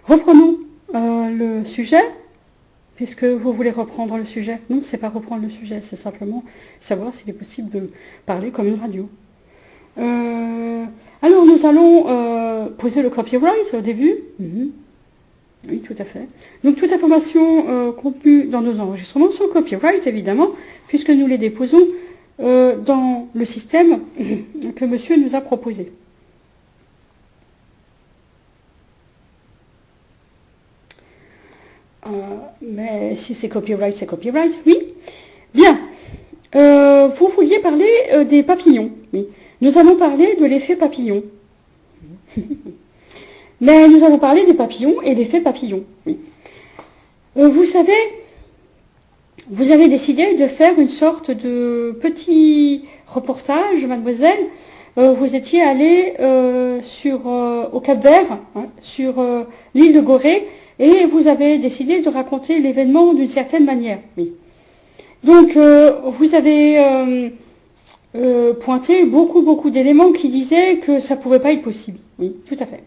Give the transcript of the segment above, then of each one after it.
reprenons le sujet, puisque vous voulez reprendre le sujet. Non, c'est pas reprendre le sujet, c'est simplement savoir s'il est possible de parler comme une radio. Alors, nous allons poser le copyright au début. Oui, tout à fait. Donc, toute information contenue dans nos enregistrements sont copyright, évidemment, puisque nous les déposons dans le système que monsieur nous a proposé. Mais si c'est copyright, c'est copyright, oui. Bien. Vous vouliez parler des papillons, oui. Nous allons parler de l'effet papillon. Mais nous allons parler des papillons et l'effet papillon, oui. Vous savez, vous avez décidé de faire une sorte de petit reportage, mademoiselle. Vous étiez allée au Cap-Vert, hein, sur l'île de Gorée, et vous avez décidé de raconter l'événement d'une certaine manière. Oui. Donc, vous avez pointé beaucoup d'éléments qui disaient que ça ne pouvait pas être possible. Oui, tout à fait.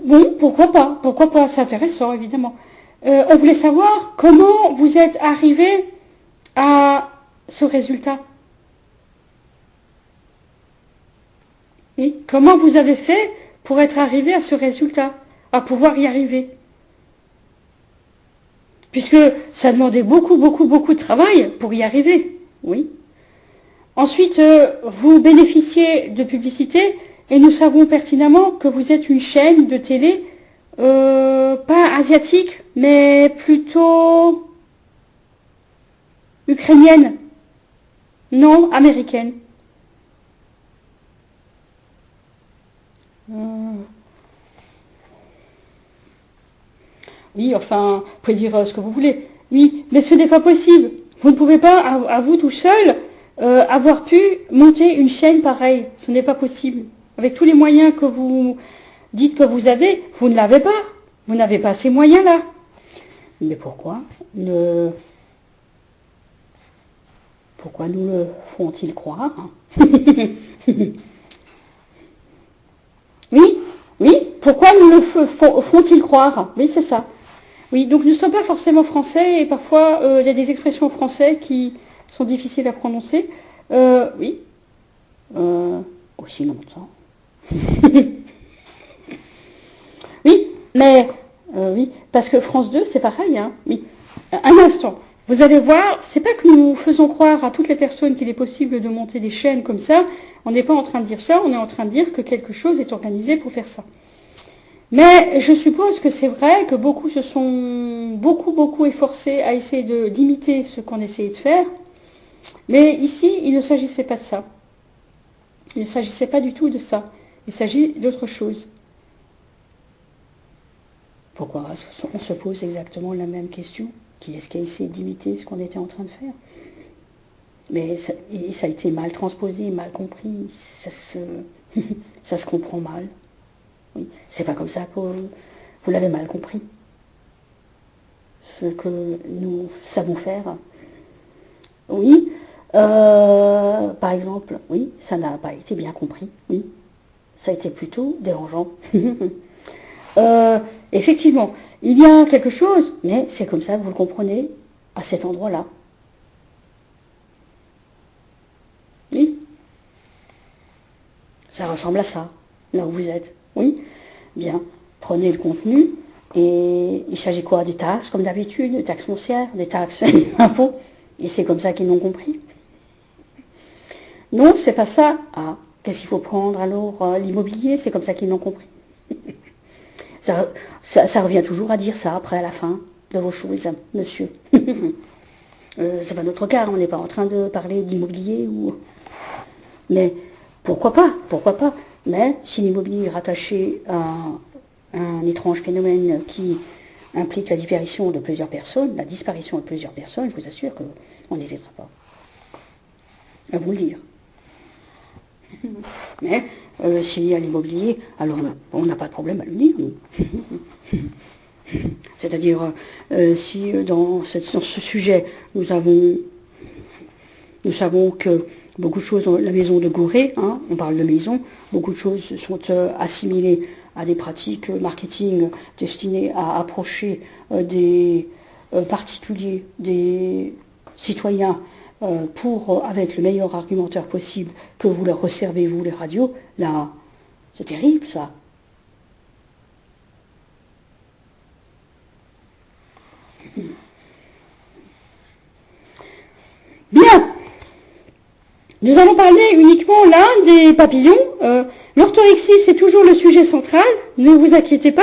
Bon, pourquoi pas? Pourquoi pas? C'est intéressant, évidemment. On voulait savoir comment vous êtes arrivé à ce résultat. Oui, comment vous avez fait pour être arrivé à ce résultat, à pouvoir y arriver? Puisque ça demandait beaucoup de travail pour y arriver. Oui. Ensuite, vous bénéficiez de publicité et nous savons pertinemment que vous êtes une chaîne de télé, pas asiatique, mais plutôt ukrainienne. Non, américaine. Oui, enfin, vous pouvez dire ce que vous voulez. Oui, mais ce n'est pas possible. Vous ne pouvez pas, à vous tout seul, avoir pu monter une chaîne pareille. Ce n'est pas possible. Avec tous les moyens que vous dites que vous avez, vous ne l'avez pas. Vous n'avez pas ces moyens-là. Mais pourquoi nous le font-ils croire? Oui, pourquoi nous le font-ils croire? Oui, c'est ça. Oui, donc nous ne sommes pas forcément français et parfois il y a des expressions français qui sont difficiles à prononcer. Oui. Aussi longtemps. Oui, mais oui, parce que France 2, c'est pareil, hein. Oui. Un instant. Vous allez voir, c'est pas que nous faisons croire à toutes les personnes qu'il est possible de monter des chaînes comme ça. On n'est pas en train de dire ça, on est en train de dire que quelque chose est organisé pour faire ça. Mais je suppose que c'est vrai que beaucoup se sont beaucoup efforcés à essayer d'imiter ce qu'on essayait de faire. Mais ici, il ne s'agissait pas de ça. Il ne s'agissait pas du tout de ça. Il s'agit d'autre chose. Pourquoi on se pose exactement la même question? Qui est-ce qui a essayé d'imiter ce qu'on était en train de faire? Mais ça a été mal transposé, mal compris. Ça se comprend mal. Oui. C'est pas comme ça que vous l'avez mal compris. Ce que nous savons faire. Oui. Par exemple, oui, ça n'a pas été bien compris. Oui. Ça a été plutôt dérangeant. Effectivement, il y a quelque chose, mais c'est comme ça que vous le comprenez à cet endroit-là. Oui. Ça ressemble à ça, là où vous êtes. Oui. Bien. Prenez le contenu et il s'agit quoi? Des taxes, comme d'habitude, des taxes foncières, des taxes et des impôts. Et c'est comme ça qu'ils l'ont compris. Non, c'est pas ça. Ah, qu'est-ce qu'il faut prendre alors? L'immobilier, c'est comme ça qu'ils l'ont compris. Ça revient toujours à dire ça après à la fin de vos choses, monsieur. C'est pas notre cas, on n'est pas en train de parler d'immobilier ou. Mais pourquoi pas? Mais si l'immobilier est rattaché à un étrange phénomène qui implique la disparition de plusieurs personnes, je vous assure qu'on n'hésitera pas à vous le dire. Mais s'il y a l'immobilier, alors on n'a pas de problème à le dire. C'est-à-dire, si dans ce sujet, nous savons que beaucoup de choses, la maison de Gorée, hein, on parle de maison, beaucoup de choses sont assimilées à des pratiques marketing destinées à approcher des particuliers, des citoyens, avec le meilleur argumentaire possible que vous leur resservez, vous, les radios, là, c'est terrible, ça. Bien. Nous allons parler uniquement là des papillons. L'orthorexie, c'est toujours le sujet central, ne vous inquiétez pas,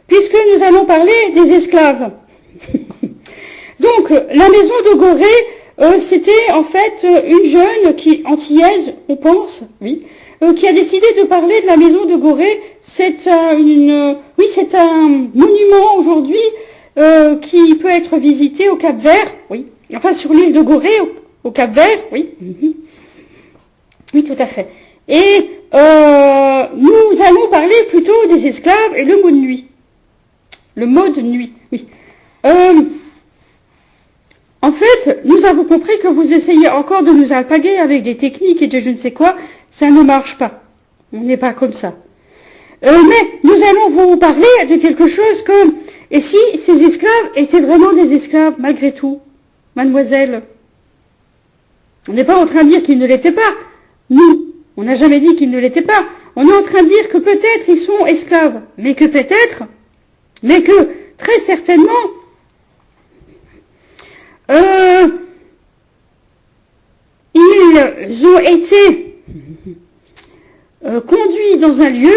puisque nous allons parler des esclaves. Donc, la maison de Gorée, c'était en fait une jeune antillaise, on pense, oui, qui a décidé de parler de la maison de Gorée. C'est c'est un monument aujourd'hui qui peut être visité au Cap-Vert, oui, enfin sur l'île de Gorée, au Cap-Vert, oui. Oui, tout à fait. Et nous allons parler plutôt des esclaves et le mode nuit. Le mode nuit, oui. En fait, nous avons compris que vous essayez encore de nous alpaguer avec des techniques et de je ne sais quoi. Ça ne marche pas. On n'est pas comme ça. Mais nous allons vous parler de quelque chose comme... Et si ces esclaves étaient vraiment des esclaves, malgré tout, mademoiselle? On n'est pas en train de dire qu'ils ne l'étaient pas. Nous, on n'a jamais dit qu'ils ne l'étaient pas. On est en train de dire que peut-être ils sont esclaves, mais que très certainement, ils ont été conduits dans un lieu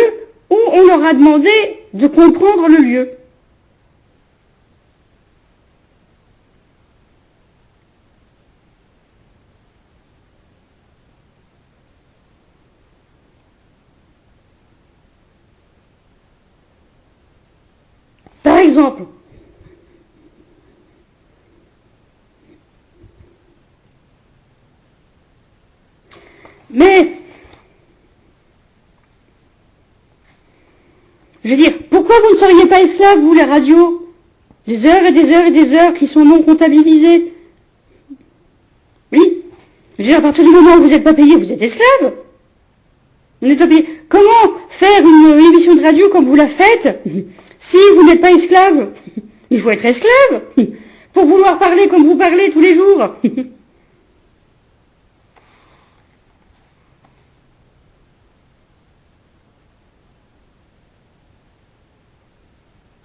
où on leur a demandé de comprendre le lieu. Par exemple, mais, je veux dire, pourquoi vous ne seriez pas esclaves, vous, les radios? Des heures et des heures et des heures qui sont non comptabilisées. Oui. Je veux dire, à partir du moment où vous n'êtes pas payé, vous êtes esclave. Vous n'êtes pas payé. Comment faire une émission de radio comme vous la faites si vous n'êtes pas esclave? Il faut être esclave pour vouloir parler comme vous parlez tous les jours.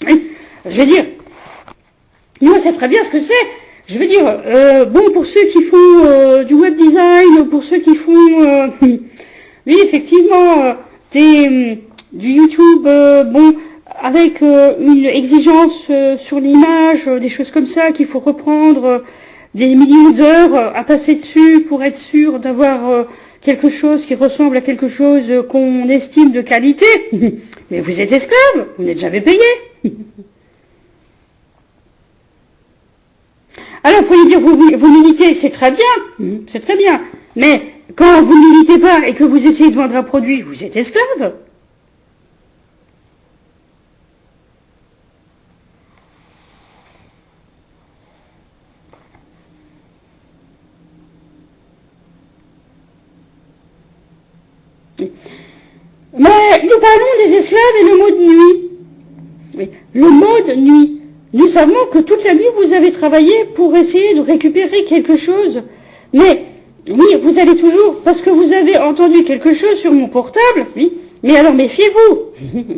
Oui, je veux dire, nous on sait très bien ce que c'est. Je veux dire, bon, pour ceux qui font du web design, pour ceux qui font, oui, effectivement, du YouTube, bon, avec une exigence sur l'image, des choses comme ça, qu'il faut reprendre des millions d'heures à passer dessus pour être sûr d'avoir quelque chose qui ressemble à quelque chose qu'on estime de qualité. Mais vous êtes esclave, vous n'êtes jamais payé. Alors, vous pouvez dire, vous militez, c'est très bien, mais quand vous ne militez pas et que vous essayez de vendre un produit, vous êtes esclave. Mais nous parlons des esclaves et le mode nuit. Oui, le mode nuit. Nous savons que toute la nuit, vous avez travaillé pour essayer de récupérer quelque chose. Mais, oui, vous allez toujours, parce que vous avez entendu quelque chose sur mon portable, oui, mais alors méfiez-vous.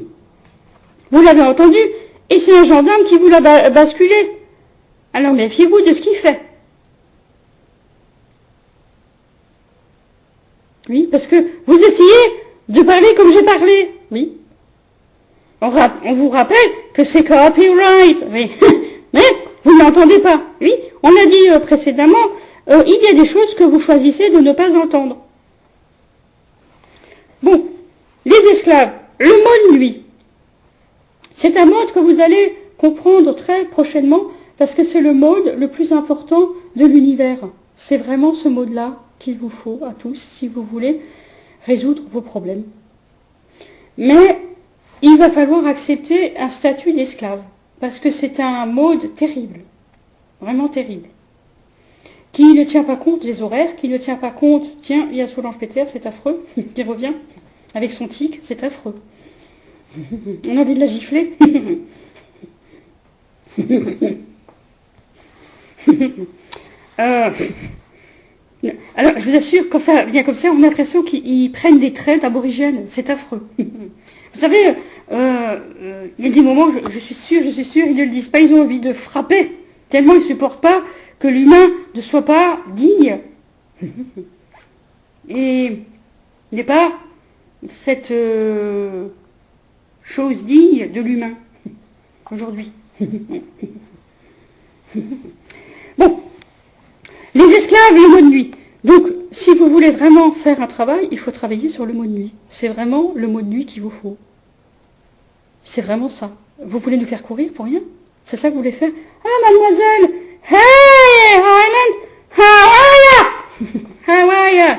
Vous l'avez entendu, et c'est un gendarme qui vous l'a basculé. Alors méfiez-vous de ce qu'il fait. Oui, parce que vous essayez de parler comme j'ai parlé, oui. On vous rappelle que c'est copyright, oui. Mais vous n'entendez pas, oui. On a dit précédemment, il y a des choses que vous choisissez de ne pas entendre. Bon, les esclaves, le mode nuit. C'est un mode que vous allez comprendre très prochainement parce que c'est le mode le plus important de l'univers. C'est vraiment ce mode-là qu'il vous faut à tous si vous voulez résoudre vos problèmes. Mais il va falloir accepter un statut d'esclave, parce que c'est un mode terrible, vraiment terrible, qui ne tient pas compte des horaires, qui ne tient pas compte, tiens, il y a Solange Péter, c'est affreux, qui revient avec son tic, c'est affreux. On a envie de la gifler. Alors, je vous assure, quand ça vient comme ça, on a l'impression qu'ils prennent des traits d'aborigènes. C'est affreux. Vous savez, il y a des moments où je suis sûre, ils ne le disent pas, ils ont envie de frapper. Tellement ils ne supportent pas que l'humain ne soit pas digne. Et n'est pas cette chose digne de l'humain aujourd'hui. Bon, les esclaves et le mot de nuit. Donc, si vous voulez vraiment faire un travail, il faut travailler sur le mot de nuit. C'est vraiment le mot de nuit qu'il vous faut. C'est vraiment ça. Vous voulez nous faire courir pour rien? C'est ça que vous voulez faire? Ah, mademoiselle! Hey, Highland! How are ya? How are ya?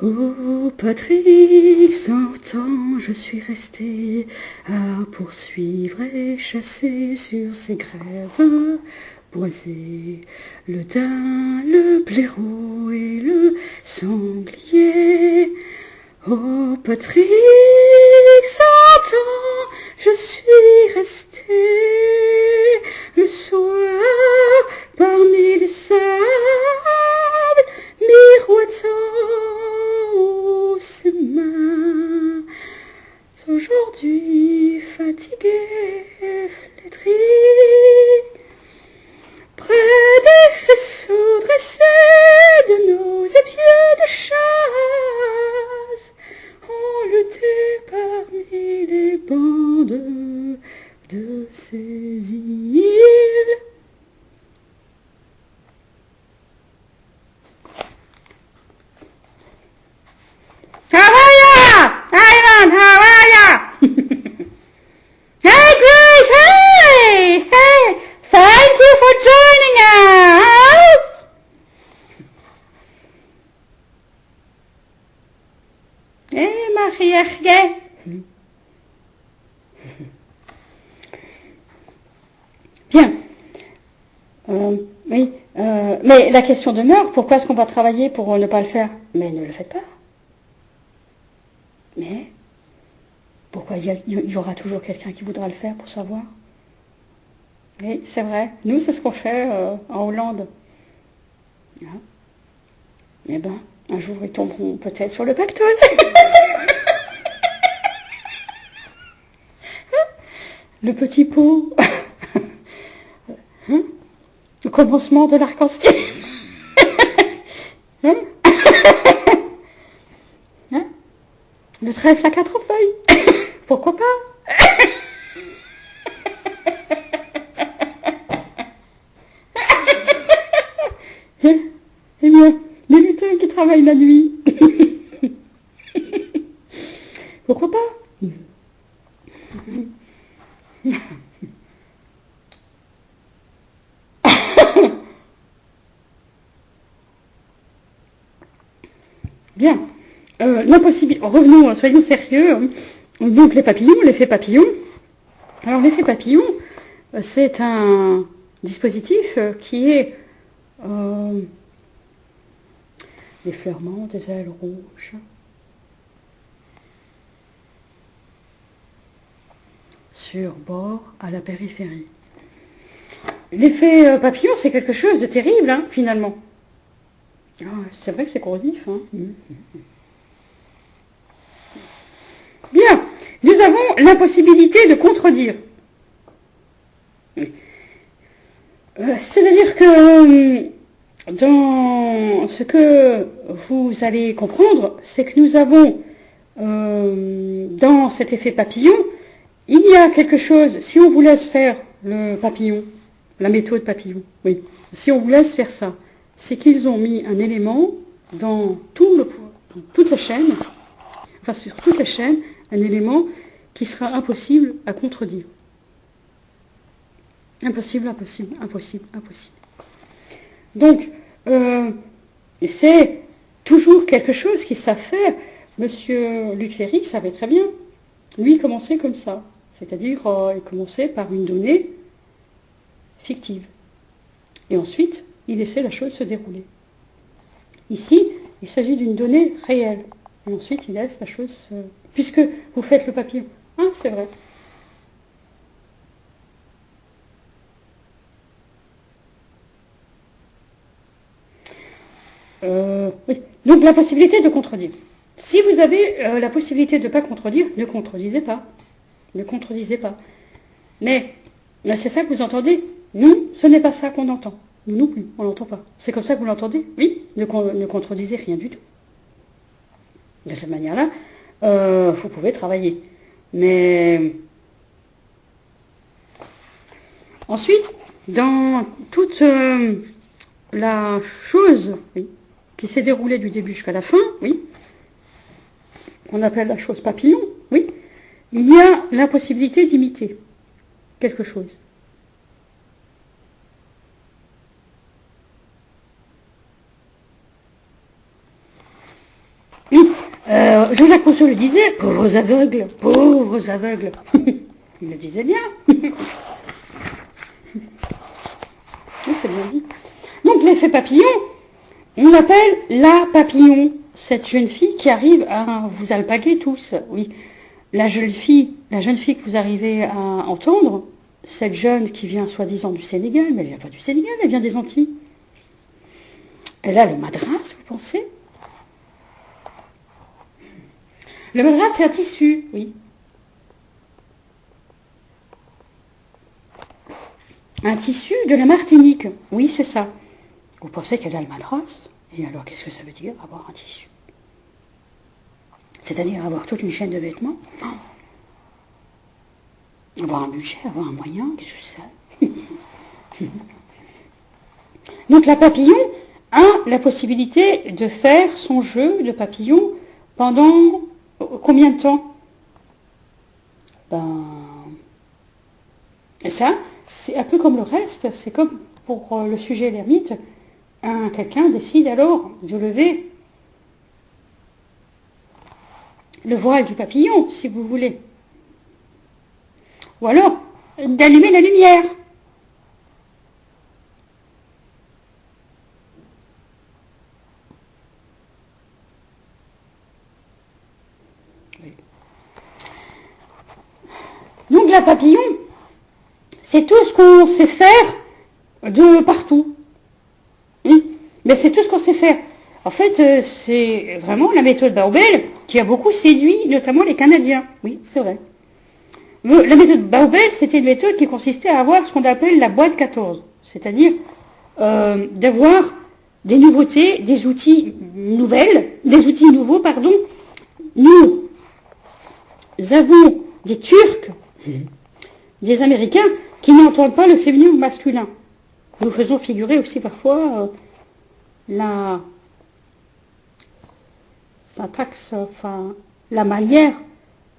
Oh, Patrick, 100 ans, je suis resté à poursuivre et chasser sur ces grèves boisées le daim, le blaireau et le sanglier. Oh, Patrick, 100 ans, je suis resté le soir parmi les sables miroitant ses mains. Aujourd'hui fatigué, flétri, près des faisceaux dressés de nos épieux de chasse, on luttait parmi les bandes de ces îles. How are ya? Ivan, how are ya? Hey, Grace, hey! Hey! Thank you for joining us! Hey, Maria. Bien. Oui. Mais la question demeure, pourquoi est-ce qu'on va travailler pour ne pas le faire? Mais ne le faites pas. Mais pourquoi il y aura toujours quelqu'un qui voudra le faire pour savoir? Oui, c'est vrai. Nous, c'est ce qu'on fait en Hollande. Hein? Eh ben, un jour, ils tomberont peut-être sur le pactole. Le petit pot. Hein? Le commencement de l'arc-en-ciel. Hein? Hein? Le trèfle à 4 feuilles. Pourquoi pas? Eh bien, les lutins qui travaillent la nuit. Pourquoi pas? Bien. L'impossible. Revenons, soyons sérieux. Donc les papillons, l'effet papillon. Alors l'effet papillon, c'est un dispositif qui est l'effleurement des ailes rouges sur bord à la périphérie. L'effet papillon, c'est quelque chose de terrible, hein, finalement. Ah, c'est vrai que c'est corrosif. Hein. Bien, nous avons l'impossibilité de contredire. C'est-à-dire que dans ce que vous allez comprendre, c'est que nous avons dans cet effet papillon, il y a quelque chose, si on vous laisse faire le papillon, la méthode papillon, oui, si on vous laisse faire ça, c'est qu'ils ont mis un élément dans toute la chaîne, enfin sur toute la chaîne, un élément qui sera impossible à contredire. Impossible, impossible, impossible, impossible. Donc, c'est toujours quelque chose qu'ils savent faire. Monsieur Luc Ferry savait très bien. Lui, il commençait comme ça. C'est-à-dire, il commençait par une donnée fictive. Et ensuite, il laissait la chose se dérouler. Ici, il s'agit d'une donnée réelle. Et ensuite, il laisse la chose se... Puisque vous faites le papillon. Ah, c'est vrai. Oui. Donc, la possibilité de contredire. Si vous avez la possibilité de ne pas contredire, ne contredisez pas. Ne contredisez pas. Mais c'est ça que vous entendez. Nous, ce n'est pas ça qu'on entend. Nous non plus, on l'entend pas. C'est comme ça que vous l'entendez. Oui, ne contredisez rien du tout. De cette manière-là, vous pouvez travailler. Mais ensuite, dans toute la chose qui s'est déroulée du début jusqu'à la fin, oui, qu'on appelle la chose papillon, oui, il y a la possibilité d'imiter quelque chose. Oui, Jean-Jacques Rousseau le disait, pauvres aveugles, pauvres aveugles. Il le disait bien. Oui, c'est bien dit. Donc l'effet papillon, on l'appelle la papillon, cette jeune fille qui arrive à vous alpaguer tous. Oui, la jeune fille que vous arrivez à entendre, cette jeune qui vient soi-disant du Sénégal, mais elle ne vient pas du Sénégal, elle vient des Antilles. Elle a le madras, vous pensez? Le madras, c'est un tissu, oui. Un tissu de la Martinique, oui, c'est ça. Vous pensez qu'elle a le madras? Et alors, qu'est-ce que ça veut dire, avoir un tissu? C'est-à-dire avoir toute une chaîne de vêtements? Avoir un budget, avoir un moyen, qu'est-ce que c'est? Donc la papillon a la possibilité de faire son jeu de papillon pendant combien de temps? Et ça, c'est un peu comme le reste, c'est comme pour le sujet l'ermite, quelqu'un décide alors de lever le voile du papillon, si vous voulez. Ou alors, d'allumer la lumière. Oui. Donc la papillon, c'est tout ce qu'on sait faire de partout. Oui, mais c'est tout ce qu'on sait faire. En fait, c'est vraiment la méthode Baobel qui a beaucoup séduit, notamment les Canadiens. Oui, c'est vrai. La méthode Baobel, c'était une méthode qui consistait à avoir ce qu'on appelle la boîte 14, c'est-à-dire d'avoir des nouveautés, des outils nouveaux, pardon. Nous avons des Turcs, des Américains, qui n'entendent pas le féminin ou le masculin. Nous faisons figurer aussi parfois la syntaxe, enfin, la manière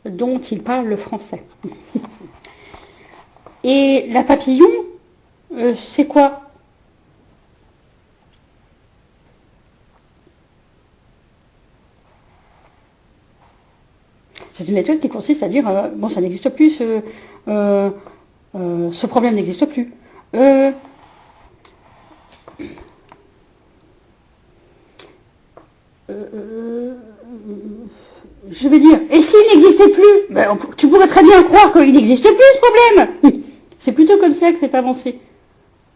dont ils parlent le français. Et la papillon, c'est quoi? C'est une méthode qui consiste à dire, bon, ça n'existe plus, ce problème n'existe plus. Je veux dire, et s'il n'existait plus, ben, tu pourrais très bien croire qu'il n'existe plus ce problème. C'est plutôt comme ça que c'est avancé.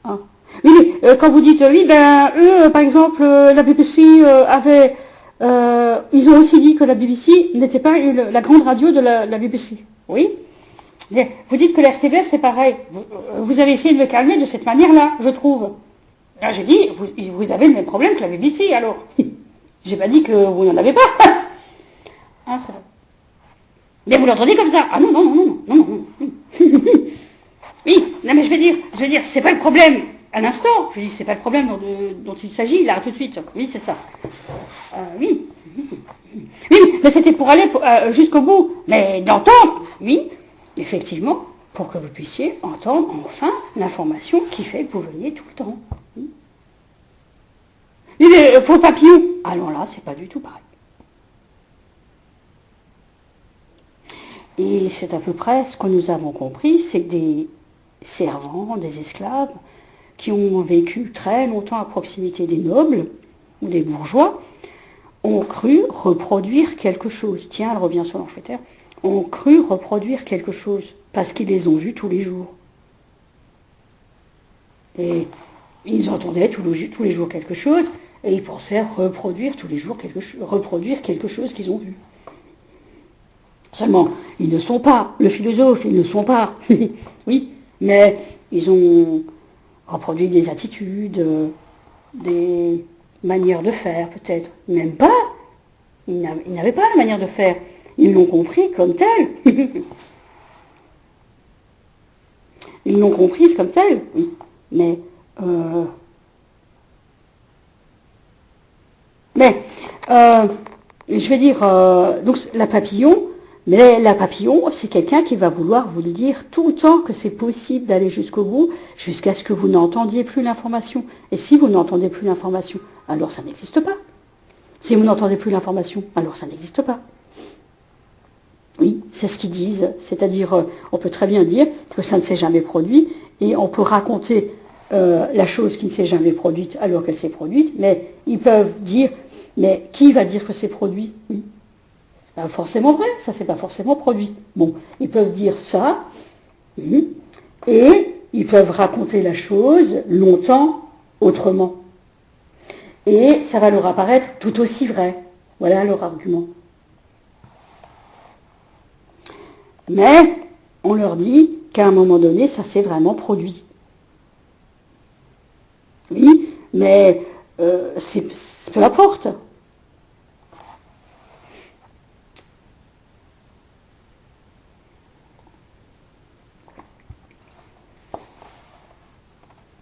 Ah. Oui, quand vous dites, oui, ben, eux, par exemple, la BBC avait... ils ont aussi dit que la BBC n'était pas la grande radio de la BBC. Oui. Vous dites que la RTBF, c'est pareil. Vous avez essayé de me calmer de cette manière-là, je trouve. Là, j'ai dit, vous avez le même problème que la BBC, alors. J'ai pas dit que vous n'en avez pas. Ah, c'est vrai. Mais vous l'entendez comme ça? Ah non, non, non, non, non, non. Oui, non, mais je veux dire, c'est pas le problème à l'instant. Je dis, c'est pas le problème dont il s'agit, là, tout de suite. Oui, c'est ça. Oui. Oui, mais c'était pour aller jusqu'au bout. Mais d'entendre, oui, effectivement, pour que vous puissiez entendre enfin l'information qui fait que vous veniez tout le temps. Mais pour le papillon, alors là, c'est pas du tout pareil. Et c'est à peu près ce que nous avons compris, c'est que des servants, des esclaves, qui ont vécu très longtemps à proximité des nobles ou des bourgeois, ont cru reproduire quelque chose. Tiens, elle revient sur l'enchouetteur. Ont cru reproduire quelque chose, parce qu'ils les ont vus tous les jours. Et ils entendaient tous les jours quelque chose, et ils pensaient reproduire tous les jours quelque chose qu'ils ont vu. Seulement, ils ne sont pas le philosophe, ils ne sont pas. Oui, mais ils ont reproduit des attitudes, des manières de faire peut-être. Même pas. Ils n'avaient pas la manière de faire. Ils l'ont compris comme tel. Ils l'ont comprise comme tel, oui. Mais, je vais dire, donc la papillon, mais la papillon, c'est quelqu'un qui va vouloir vous dire tout le temps que c'est possible d'aller jusqu'au bout, jusqu'à ce que vous n'entendiez plus l'information. Et si vous n'entendez plus l'information, alors ça n'existe pas. Si vous n'entendez plus l'information, alors ça n'existe pas. Oui, c'est ce qu'ils disent. C'est-à-dire, on peut très bien dire que ça ne s'est jamais produit, et on peut raconter la chose qui ne s'est jamais produite alors qu'elle s'est produite, mais ils peuvent dire, mais qui va dire que c'est produit? Oui. C'est pas forcément vrai, ça c'est pas forcément produit. Bon, ils peuvent dire ça, et ils peuvent raconter la chose longtemps autrement. Et ça va leur apparaître tout aussi vrai. Voilà leur argument. Mais on leur dit qu'à un moment donné, ça s'est vraiment produit. Oui, mais peu importe.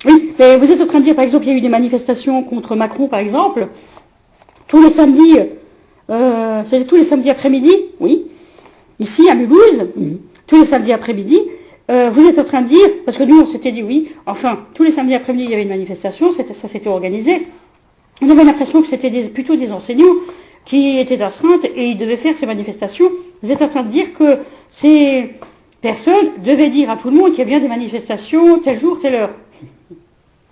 Oui, mais vous êtes en train de dire, par exemple, il y a eu des manifestations contre Macron, par exemple, tous les samedis, c'était tous les samedis après-midi, oui, ici à Mulhouse, tous les samedis après-midi, vous êtes en train de dire, parce que nous on s'était dit oui, enfin, tous les samedis après-midi il y avait une manifestation, ça s'était organisé, on avait l'impression que c'était plutôt des enseignants qui étaient d'astreinte et ils devaient faire ces manifestations. Vous êtes en train de dire que ces personnes devaient dire à tout le monde qu'il y a bien des manifestations tel jour, telle heure.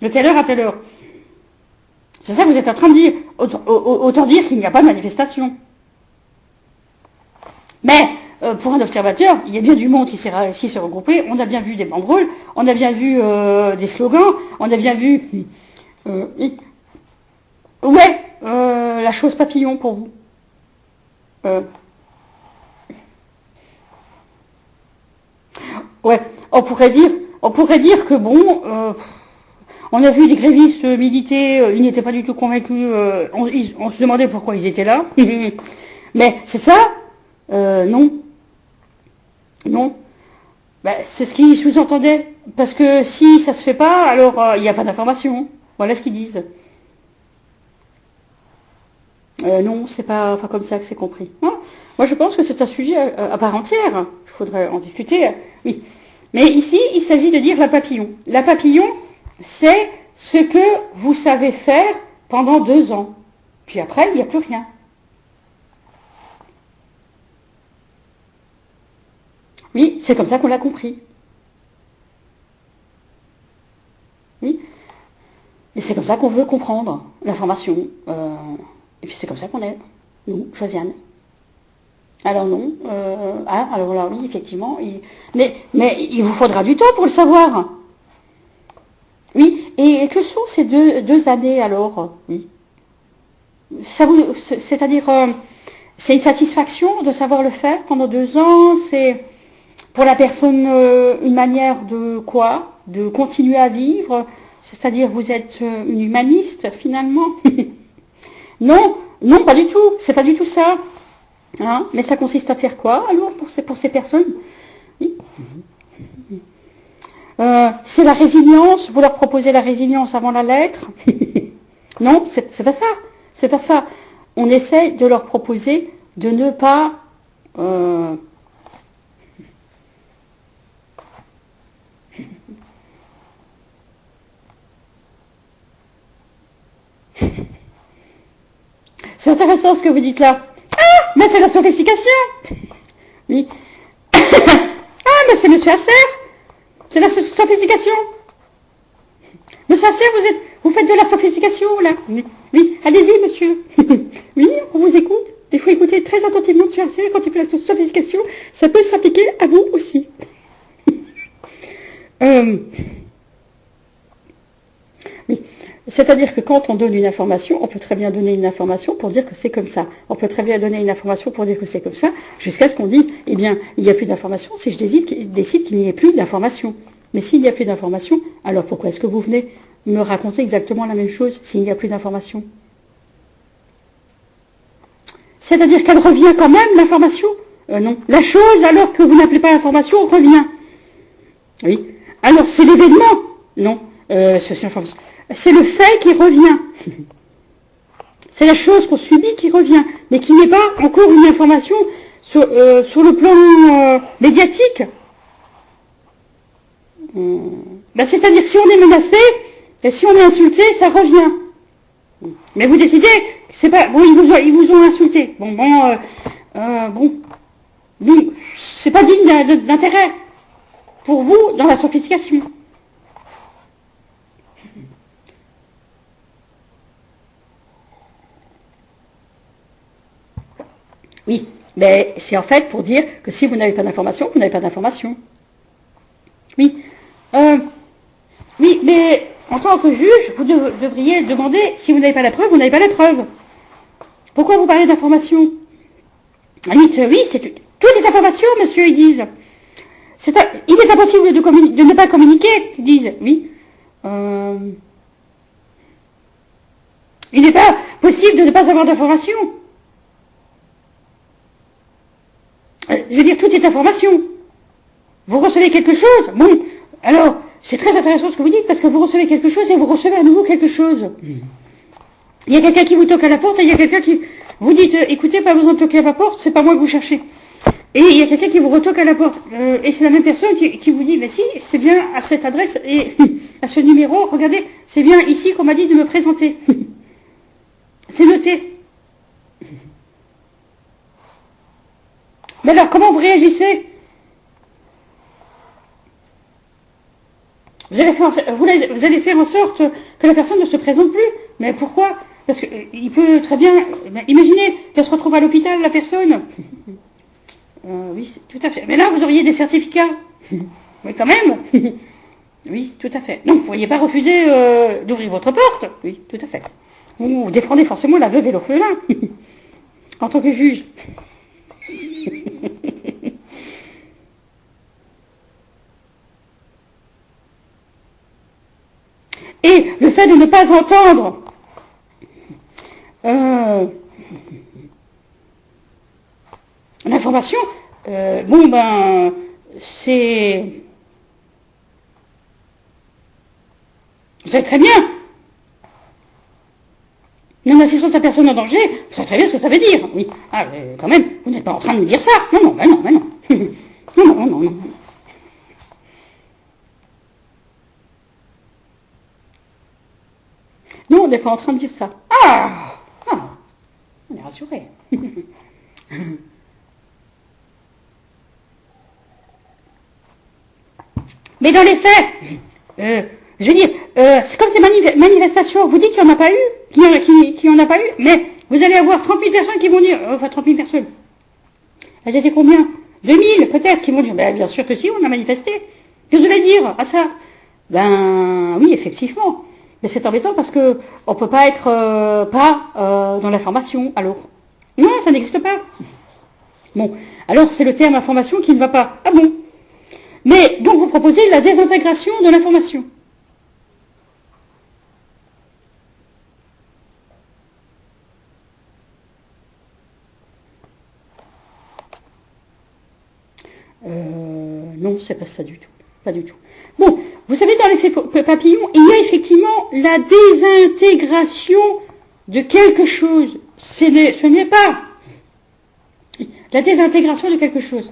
De telle heure à telle heure. C'est ça que vous êtes en train de dire. Autant dire qu'il n'y a pas de manifestation. Mais pour un observateur, il y a bien du monde qui s'est regroupé. On a bien vu des banderoles, on a bien vu des slogans, on a bien vu... la chose papillon pour vous. Ouais, on pourrait dire que bon... on a vu des grévistes militer, ils n'étaient pas du tout convaincus, on se demandait pourquoi ils étaient là. Mais c'est ça? Non. Non. Ben, c'est ce qu'ils sous-entendaient. Parce que si ça se fait pas, alors il n'y a pas d'information. Voilà ce qu'ils disent. Non, c'est pas comme ça que c'est compris. Non. Moi, je pense que c'est un sujet à part entière. Il faudrait en discuter. Oui. Mais ici, il s'agit de dire la papillon. La papillon, c'est ce que vous savez faire pendant 2 ans. Puis après, il n'y a plus rien. Oui, c'est comme ça qu'on l'a compris. Oui. Et c'est comme ça qu'on veut comprendre l'information. Et puis c'est comme ça qu'on est, nous, Josiane. Alors non, alors là oui, effectivement, mais il vous faudra du temps pour le savoir. Oui, et que sont ces deux années alors? Oui. C'est-à-dire, c'est une satisfaction de savoir le faire pendant 2 ans, c'est pour la personne une manière de quoi? De continuer à vivre, c'est-à-dire vous êtes une humaniste finalement? Non, non, pas du tout, c'est pas du tout ça. Hein, mais ça consiste à faire quoi alors pour ces personnes? Oui. C'est la résilience, vous leur proposez la résilience avant la lettre? Non, c'est pas ça. C'est pas ça. On essaie de leur proposer de ne pas... c'est intéressant ce que vous dites là. Ah, mais c'est la sophistication. Oui. Ah, mais c'est Monsieur Asser. C'est la sophistication. Monsieur Asser, vous faites de la sophistication, là. Oui, allez-y, monsieur. Oui, on vous écoute. Il faut écouter très attentivement Monsieur Asser quand il fait la sophistication. Ça peut s'appliquer à vous aussi. Oui. C'est-à-dire que quand on donne une information, on peut très bien donner une information pour dire que c'est comme ça. On peut très bien donner une information pour dire que c'est comme ça, jusqu'à ce qu'on dise, eh bien, il n'y a plus d'information si je décide qu'il n'y ait plus d'information. Mais s'il n'y a plus d'information, alors pourquoi est-ce que vous venez me raconter exactement la même chose s'il n'y a plus d'information? C'est-à-dire qu'elle revient quand même, l'information? Non. La chose, alors que vous n'appelez pas l'information, revient. Oui. Alors, c'est l'événement? Non. C'est le fait qui revient. C'est la chose qu'on subit qui revient, mais qui n'est pas encore une information sur le plan médiatique. Ben, c'est-à-dire que si on est menacé, et si on est insulté, ça revient. Mais vous décidez, c'est pas bon, ils vous ont insulté. Bon, oui, c'est pas digne d'intérêt pour vous dans la sophistication. Oui, mais c'est en fait pour dire que si vous n'avez pas d'information, vous n'avez pas d'information. Oui. Oui, mais en tant que juge, vous devriez demander, si vous n'avez pas la preuve, vous n'avez pas la preuve. Pourquoi vous parlez d'information? Oui, tout est information, monsieur, ils disent. Il est impossible de ne pas communiquer, ils disent. Oui. Il n'est pas possible de ne pas avoir d'information. Je veux dire, tout est information. Vous recevez quelque chose, bon, alors, c'est très intéressant ce que vous dites, parce que vous recevez quelque chose et vous recevez à nouveau quelque chose. Il y a quelqu'un qui vous toque à la porte et il y a quelqu'un qui vous dit, écoutez, pas besoin de toquer à ma porte, c'est pas moi que vous cherchez. Et il y a quelqu'un qui vous retoque à la porte. Et c'est la même personne qui vous dit, mais si, c'est bien à cette adresse et à ce numéro, regardez, c'est bien ici qu'on m'a dit de me présenter. C'est noté. Mais alors, comment vous réagissez? Vous allez faire en sorte que la personne ne se présente plus. Mais pourquoi? Parce qu'il peut très bien... Imaginez qu'elle se retrouve à l'hôpital, la personne. Oui, tout à fait. Mais là, vous auriez des certificats. Oui, quand même. Oui, tout à fait. Donc, vous ne pourriez pas refuser d'ouvrir votre porte. Oui, tout à fait. Vous défendez forcément la veuve et l'orphelin. En tant que juge. Et le fait de ne pas entendre l'information, c'est... Vous savez très bien. Non-assistance à personne en danger, vous savez très bien ce que ça veut dire. Oui. Ah, mais quand même, vous n'êtes pas en train de me dire ça. Non, non, ben non, ben non. Non, non, non, non. Non, on n'est pas en train de dire ça. Ah, on est rassuré. Mais dans les faits, je veux dire, c'est comme ces manifestations. Vous dites qu'il n'y en a pas eu, qu'il n'y en a pas eu, mais vous allez avoir 30 000 personnes qui vont dire, enfin 30 000 personnes. Elles étaient combien? 2 000 peut-être qui vont dire, ben, bien sûr que si, on a manifesté. Qu'est-ce que vous allez dire à ça? Ben oui, effectivement. Mais c'est embêtant parce que on peut pas être dans l'information. Alors, non, ça n'existe pas. Bon, alors c'est le terme information qui ne va pas. Ah bon? Mais donc vous proposez la désintégration de l'information. Non, c'est pas ça du tout. Pas du tout. Bon, vous savez, dans l'effet papillon, il y a effectivement la désintégration de quelque chose. Ce n'est pas la désintégration de quelque chose.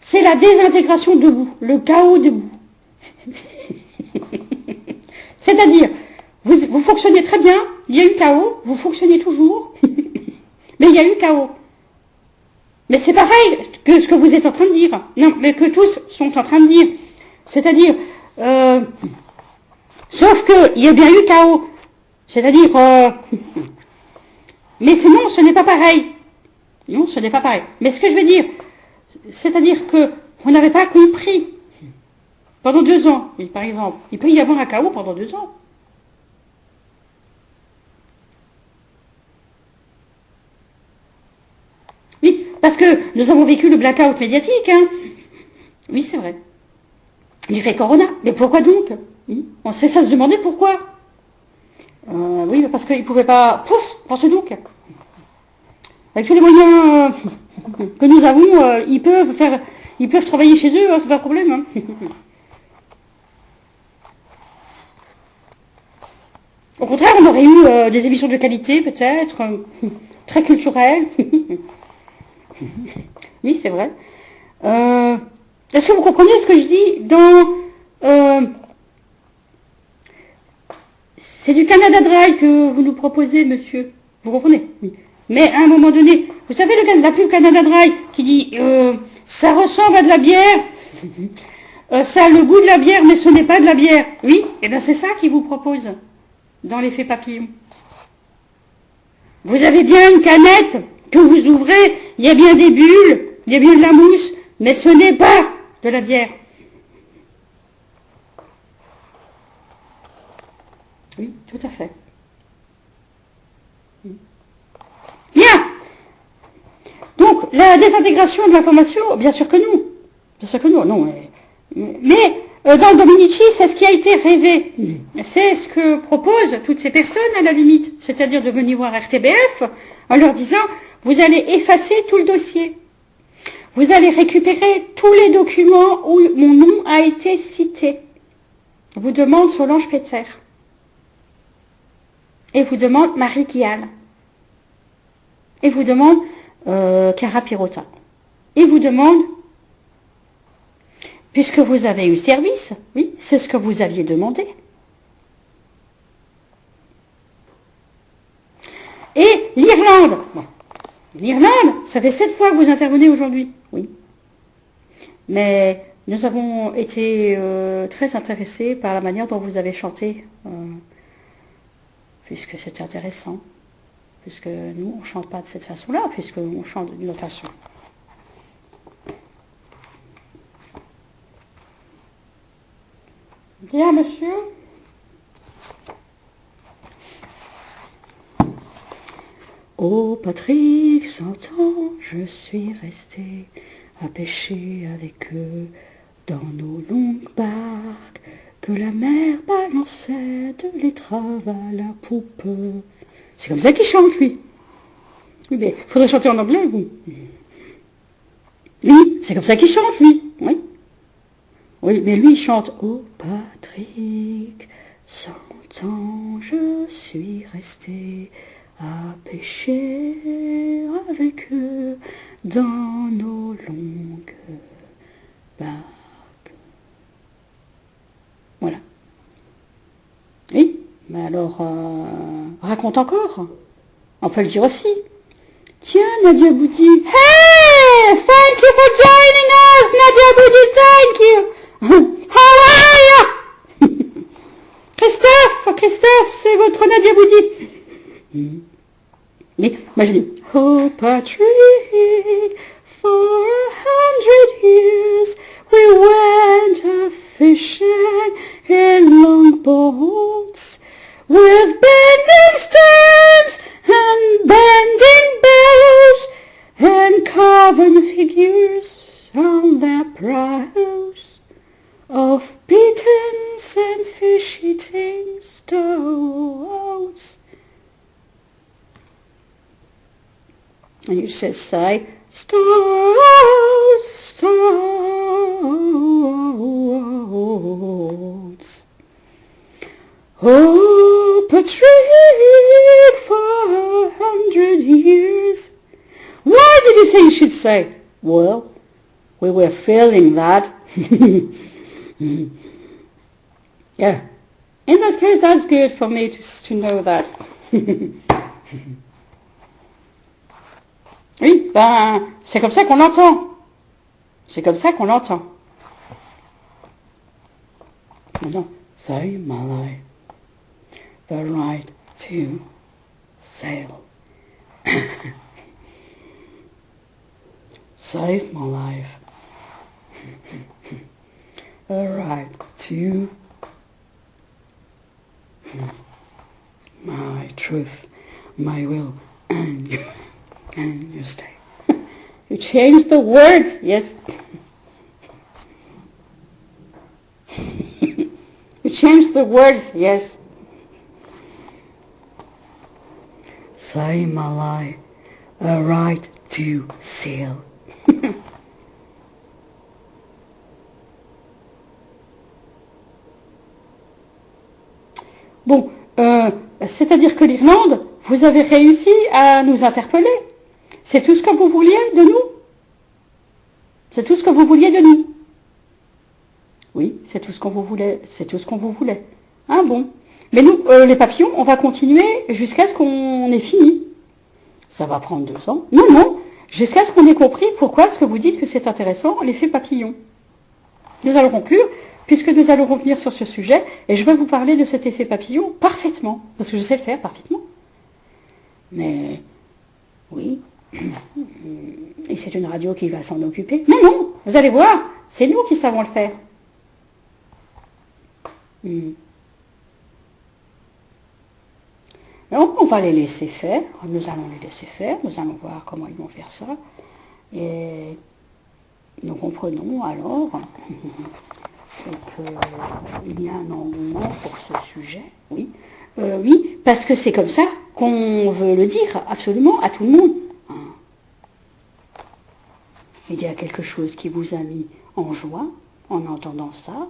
C'est la désintégration debout, le chaos debout. C'est-à-dire, vous fonctionnez très bien, il y a eu chaos, vous fonctionnez toujours, Mais il y a eu chaos. Mais c'est pareil que ce que vous êtes en train de dire. Non, mais que tous sont en train de dire. C'est-à-dire, sauf qu'il y a bien eu chaos. C'est-à-dire, mais sinon, ce n'est pas pareil. Non, ce n'est pas pareil. Mais ce que je veux dire, c'est-à-dire que vous n'avez pas compris. Pendant 2 ans, oui, par exemple. Il peut y avoir un chaos pendant 2 ans. Oui, parce que nous avons vécu le blackout médiatique, hein. Oui, c'est vrai. Du fait Corona. Mais pourquoi donc? Oui. On sait ça se demander pourquoi. Oui, parce qu'ils ne pouvaient pas... Pouf, pensez donc. Avec tous les moyens que nous avons, ils peuvent travailler chez eux, hein, c'est pas un problème. Hein. Au contraire, on aurait eu des émissions de qualité, peut-être, très culturelles. Oui, c'est vrai. Est-ce que vous comprenez ce que je dis c'est du Canada Dry que vous nous proposez, monsieur. Vous comprenez? Oui. Mais à un moment donné, vous savez la pub Canada Dry qui dit ça ressemble à de la bière, ça a le goût de la bière, mais ce n'est pas de la bière. Oui, et bien c'est ça qu'il vous propose dans l'effet papillon. Vous avez bien une canette que vous ouvrez, il y a bien des bulles, il y a bien de la mousse, mais ce n'est pas de la bière. Oui, tout à fait. Bien. Donc, la désintégration de l'information, bien sûr que non. Bien sûr que non, non. Mais dans Dominici, c'est ce qui a été rêvé. C'est ce que proposent toutes ces personnes à la limite. C'est-à-dire de venir voir RTBF en leur disant, vous allez effacer tout le dossier. Vous allez récupérer tous les documents où mon nom a été cité. Vous demande Solange Petzer. Et vous demande Marie Guial. Et vous demande Clara Pirota. Et vous demande, puisque vous avez eu service, oui, c'est ce que vous aviez demandé. Et l'Irlande. Bon. L'Irlande, ça fait 7 fois que vous intervenez aujourd'hui. Oui. Mais nous avons été très intéressés par la manière dont vous avez chanté. Puisque c'était intéressant. Puisque nous, on ne chante pas de cette façon-là, puisqu'on chante d'une autre façon. Bien, monsieur. Oh, Patrick, 100 ans, je suis resté à pêcher avec eux dans nos longues barques que la mer balançait de l'étrave à la poupe. C'est comme ça qu'il chante, lui. Oui, mais il faudrait chanter en anglais, vous. Oui, c'est comme ça qu'il chante, lui. Oui. Oui, mais lui, il chante « Oh, Patrick, 100 ans, je suis resté à pêcher avec eux dans nos longues barques. » Voilà. Oui, mais alors, raconte encore. On peut le dire aussi. Tiens, Nadia Boudi. Hey, thank you for joining us, Nadia Boudi, thank you. How are you? Christophe, c'est votre Nadia Boudi. Mais, imaginez. Oh, Patrick, for 100 years we went a-fishing in longboats with bending stems and bending bows and carven figures on their prows of bitterns and fish-eating stoats. And you just say, stoats, stoats. Oh, Patrick, for 100 years. Why did you say you should say? Well, we were feeling that. Yeah. In that case, that's good for me to know that. Oui, ben, c'est comme ça qu'on l'entend. C'est comme ça qu'on l'entend. Non, save my life, the right to sail. Save my life, the right to my truth, my will, and you stay. You change the words, yes. You change the words, yes. Say Malay, a right to sail. Bon, c'est-à-dire que l'Irlande, vous avez réussi à nous interpeller. C'est tout ce que vous vouliez de nous? C'est tout ce que vous vouliez de nous? Oui, c'est tout ce qu'on vous voulait. C'est tout ce qu'on vous voulait. Ah bon. Mais nous, les papillons, on va continuer jusqu'à ce qu'on ait fini. Ça va prendre 2 ans. Non, non. Jusqu'à ce qu'on ait compris pourquoi est-ce que vous dites que c'est intéressant, l'effet papillon. Nous allons conclure, puisque nous allons revenir sur ce sujet, et je vais vous parler de cet effet papillon parfaitement, parce que je sais le faire parfaitement. Mais, oui, et c'est une radio qui va s'en occuper. Mais non, vous allez voir, c'est nous qui savons le faire. Donc, on va les laisser faire, nous allons les laisser faire, nous allons voir comment ils vont faire ça. Et nous comprenons alors qu'il y a un engouement pour ce sujet, oui. Oui, parce que c'est comme ça qu'on veut le dire absolument à tout le monde. Il y a quelque chose qui vous a mis en joie en entendant ça.